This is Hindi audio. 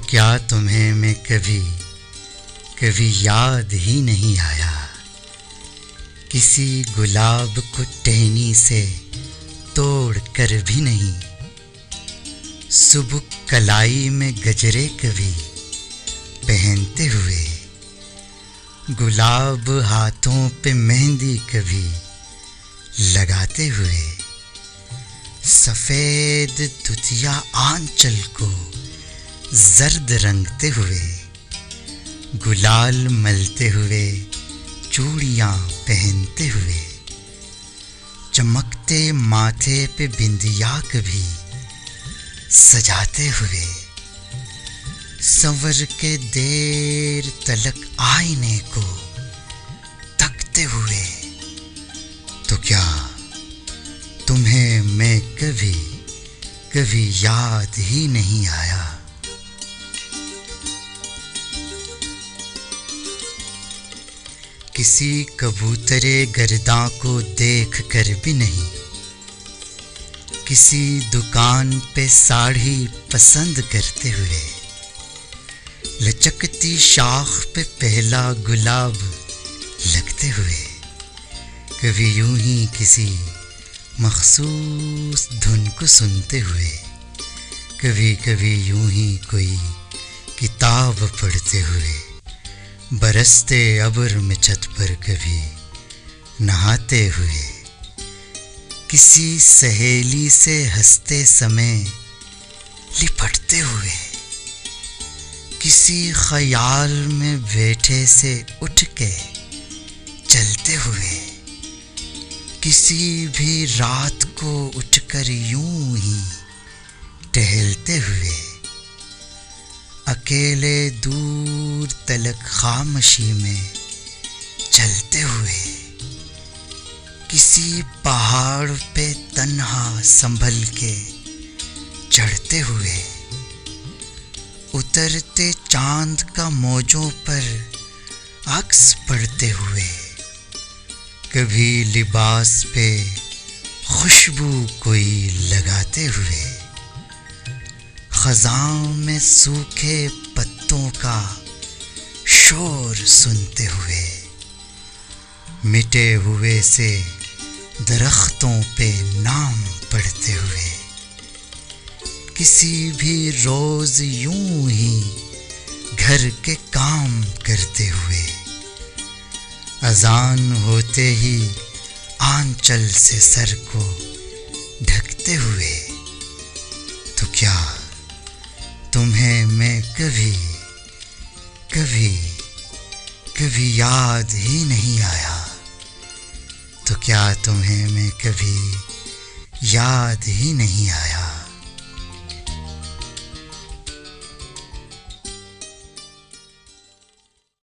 क्या तुम्हें मैं कभी कभी याद ही नहीं आया? किसी गुलाब को टहनी से तोड़ कर भी नहीं। सुबह कलाई में गजरे कभी पहनते हुए, गुलाब हाथों पे मेहंदी कभी लगाते हुए, सफ़ेद दुतिया आंचल को जर्द रंगते हुए, गुलाल मलते हुए, चूड़ियाँ पहनते हुए, चमकते माथे पे बिंदिया कभी सजाते हुए, संवर के देर तलक आईने को तकते हुए, तो क्या तुम्हें मैं कभी कभी याद ही नहीं आया? किसी कबूतरे गर्दां को देख कर भी नहीं, किसी दुकान पे साड़ी पसंद करते हुए, लचकती शाख पे पहला गुलाब लगते हुए, कभी यूं ही किसी मखसूस धुन को सुनते हुए, कभी कभी यूं ही कोई किताब पढ़ते हुए, बरसते अब्र में छत पर कभी नहाते हुए, किसी सहेली से हंसते समय लिपटते हुए, किसी ख्याल में बैठे से उठ के चलते हुए, किसी भी रात को उठकर यूं ही टहलते हुए, अकेले दूर तलक खामोशी में चलते हुए, किसी पहाड़ पे तन्हा संभल के चढ़ते हुए, उतरते चांद का मौजों पर अक्स पड़ते हुए, कभी लिबास पे खुशबू कोई लगाते हुए, खज़ां में सूखे पत्तों का शोर सुनते हुए, मिटे हुए से दरख्तों पे नाम पढ़ते हुए, किसी भी रोज यूं ही घर के काम करते हुए, अजान होते ही आंचल से सर को ढकते हुए, तो क्या तुम्हें मैं कभी कभी कभी याद ही नहीं आया? तो क्या तुम्हें मैं कभी याद ही नहीं आया?